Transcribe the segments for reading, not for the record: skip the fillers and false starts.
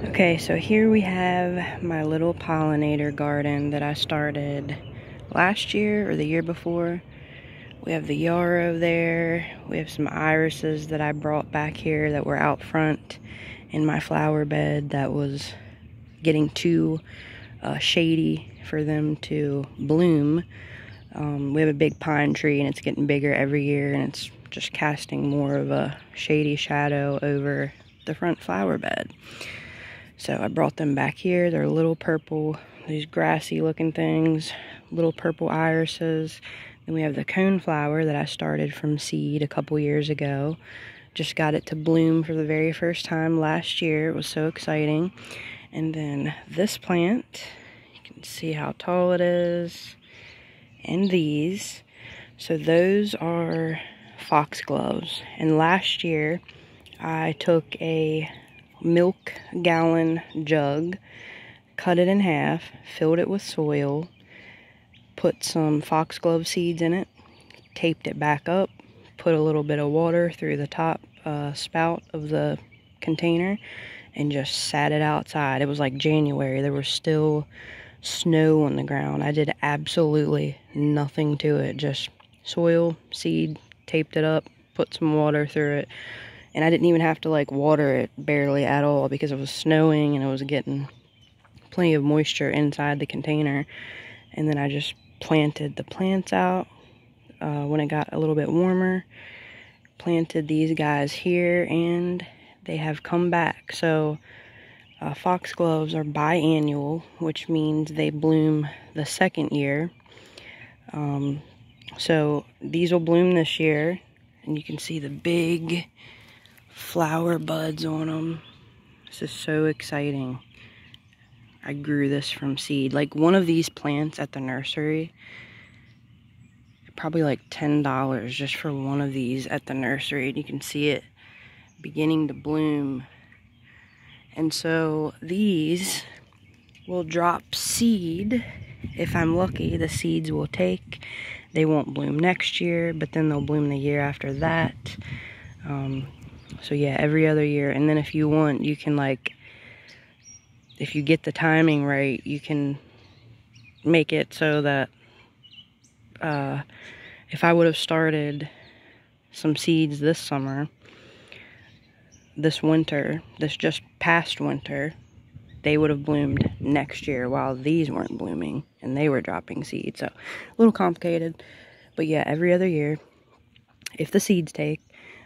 Okay, so here we have my little pollinator garden that I started last year or the year before. We have the yarrow there. We have some irises that I brought back here that were out front in my flower bed that was getting too shady for them to bloom. We have a big pine tree and it's getting bigger every year, and it's just casting more of a shady shadow over the front flower bed. So I brought them back here. They're little purple, these grassy looking things, little purple irises. Then we have the coneflower that I started from seed a couple years ago. Just got it to bloom for the very first time last year. It was so exciting. And then this plant, you can see how tall it is. And these. So those are foxgloves. And last year I took a milk gallon jug, cut it in half, filled it with soil, put some foxglove seeds in it, taped it back up, put a little bit of water through the top spout of the container, and just sat it outside. It was like January. There was still snow on the ground. I did absolutely nothing to it. Just soil, seed, taped it up, put some water through it. And I didn't even have to like water it barely at all because it was snowing and it was getting plenty of moisture inside the container. And then I just planted the plants out when it got a little bit warmer. Planted these guys here and they have come back. So foxgloves are biannual, which means they bloom the second year. So these will bloom this year, and you can see the big flower buds on them. This is so exciting. I grew this from seed. Like one of these plants at the nursery, probably like $10 just for one of these at the nursery. And you can see it beginning to bloom. And so these will drop seed. If I'm lucky, the seeds will take. They won't bloom next year, but then they'll bloom the year after that. So yeah, every other year. And then if you want, you can like, if you get the timing right, you can make it so that if I would have started some seeds this summer, this winter, this just past winter, they would have bloomed next year while these weren't blooming and they were dropping seeds. So a little complicated, but yeah, every other year if the seeds take.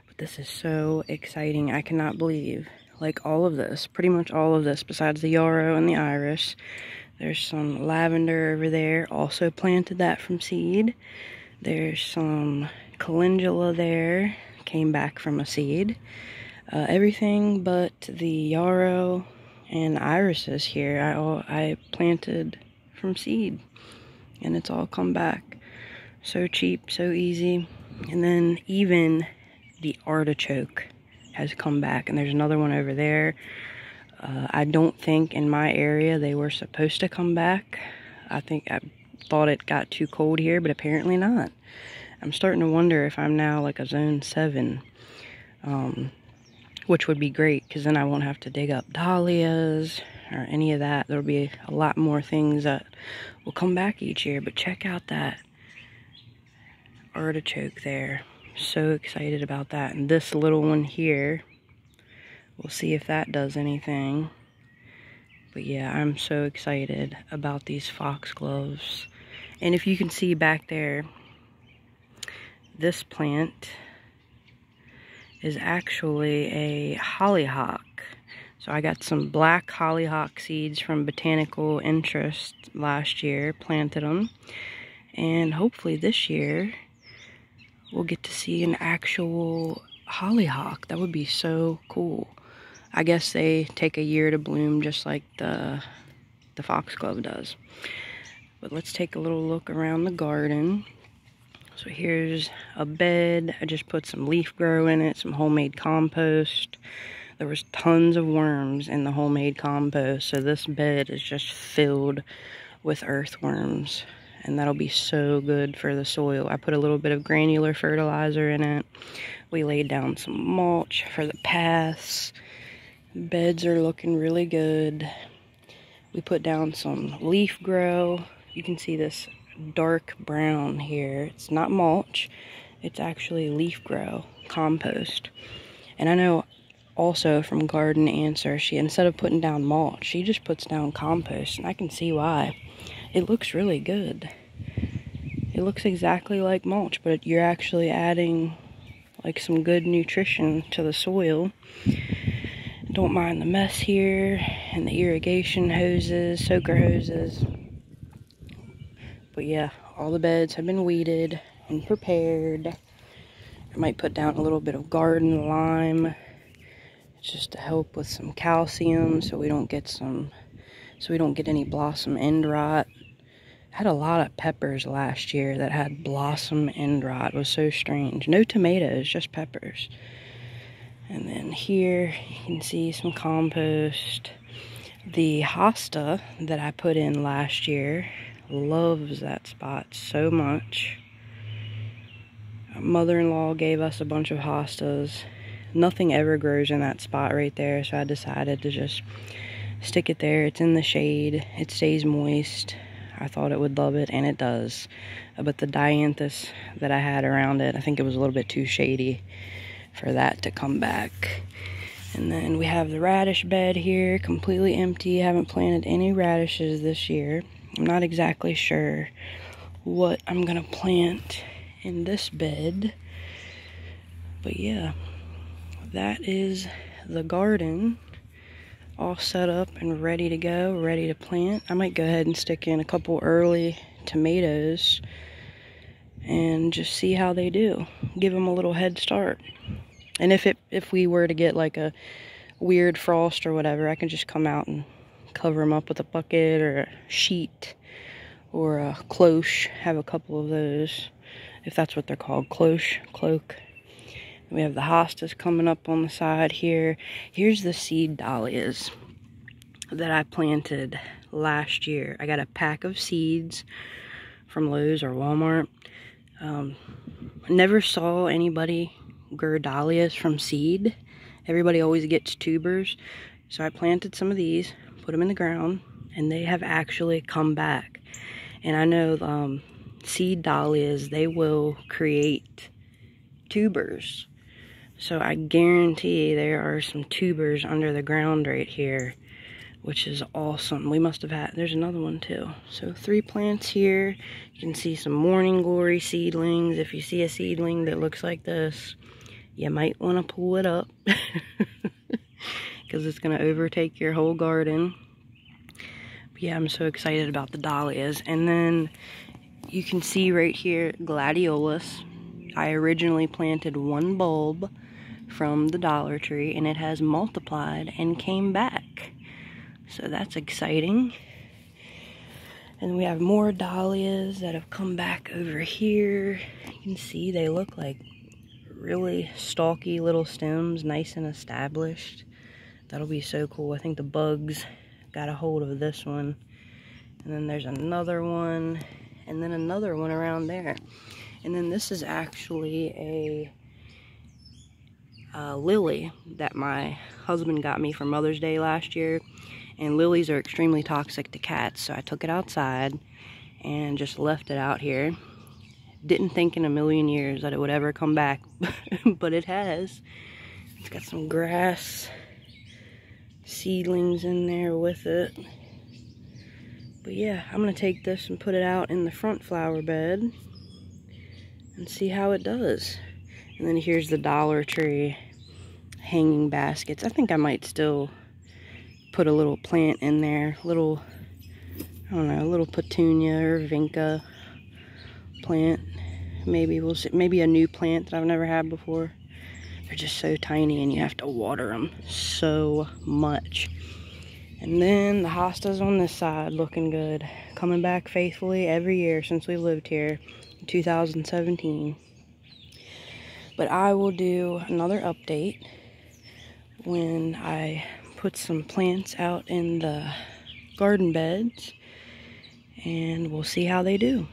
But this is so exciting. I cannot believe, like, all of this, pretty much all of this besides the yarrow and the iris. There's some lavender over there, also planted that from seed. There's some calendula there, came back from a seed. Everything but the yarrow and irises here, I planted from seed, and it's all come back. So cheap, so easy. And then even the artichoke has come back, and there's another one over there. I don't think in my area they were supposed to come back. I thought it got too cold here, but apparently not. I'm starting to wonder if I'm now like a zone 7, which would be great because then I won't have to dig up dahlias or any of that. There'll be a lot more things that will come back each year. But check out that artichoke there. So excited about that. And this little one here, we'll see if that does anything. But yeah, I'm so excited about these foxgloves. And if you can see back there, this plant is actually a hollyhock. So I got some black hollyhock seeds from Botanical Interest last year, planted them. And hopefully this year we'll get to see an actual hollyhock. That would be so cool. I guess they take a year to bloom just like the foxglove does. But let's take a little look around the garden. So here's a bed. I just put some leaf grow in it, some homemade compost. There was tons of worms in the homemade compost, so this bed is just filled with earthworms. And that'll be so good for the soil. I put a little bit of granular fertilizer in it. We laid down some mulch for the paths. Beds are looking really good. We put down some leaf grow. You can see this dark brown here. It's not mulch. It's actually leaf grow compost. And I know also from Garden Answer, instead of putting down mulch, she just puts down compost, and I can see why. It looks really good. It looks exactly like mulch, but you're actually adding like some good nutrition to the soil. Don't mind the mess here and the irrigation hoses, soaker hoses. But yeah, all the beds have been weeded and prepared. I might put down a little bit of garden lime just to help with some calcium so we don't get any blossom end rot. I had a lot of peppers last year that had blossom end rot. It was so strange. No tomatoes, just peppers. And then here you can see some compost. The hosta that I put in last year loves that spot so much. Mother-in-law gave us a bunch of hostas. Nothing ever grows in that spot right there, so I decided to just stick it there. It's in the shade. It stays moist. I thought it would love it, and it does. But the dianthus that I had around it, I think it was a little bit too shady for that to come back. And then we have the radish bed here, completely empty. Haven't planted any radishes this year. I'm not exactly sure what I'm gonna plant in this bed. But yeah, that is the garden all set up and ready to go, ready to plant. I might go ahead and stick in a couple early tomatoes and just see how they do. Give them a little head start. And if we were to get like a weird frost or whatever, I can just come out and cover them up with a bucket or a sheet or a cloche. Have a couple of those, if that's what they're called, cloche, cloak. And we have the hostas coming up on the side here. Here's the seed dahlias that I planted last year. I got a pack of seeds from Lowe's or Walmart. Never saw anybody grow dahlias from seed. Everybody always gets tubers. So I planted some of these, put them in the ground, and they have actually come back. And I know seed dahlias, they will create tubers. So I guarantee there are some tubers under the ground right here, which is awesome. We must have had, there's another one too. So 3 plants here. You can see some morning glory seedlings. If you see a seedling that looks like this, you might want to pull it up because it's going to overtake your whole garden. But yeah, I'm so excited about the dahlias. And then you can see right here, gladiolus. I originally planted 1 bulb from the Dollar Tree, and it has multiplied and came back. So that's exciting. And we have more dahlias that have come back over here. You can see they look like really stalky little stems, nice and established. That'll be so cool. I think the bugs got a hold of this one. And then there's another one, and then another one around there. And then this is actually a lily that my husband got me for Mother's Day last year. And lilies are extremely toxic to cats, so I took it outside and just left it out here. Didn't think in a million years that it would ever come back, but it has. It's got some grass seedlings in there with it. But yeah, I'm gonna take this and put it out in the front flower bed and see how it does. And then here's the Dollar Tree hanging baskets. I think I might still put a little plant in there, I don't know, a little petunia or vinca plant. Maybe we'll see, maybe a new plant that I've never had before. They're just so tiny and you have to water them so much. And then the hostas on this side looking good. Coming back faithfully every year since we lived here in 2017. But I will do another update when I put some plants out in the garden beds, and we'll see how they do.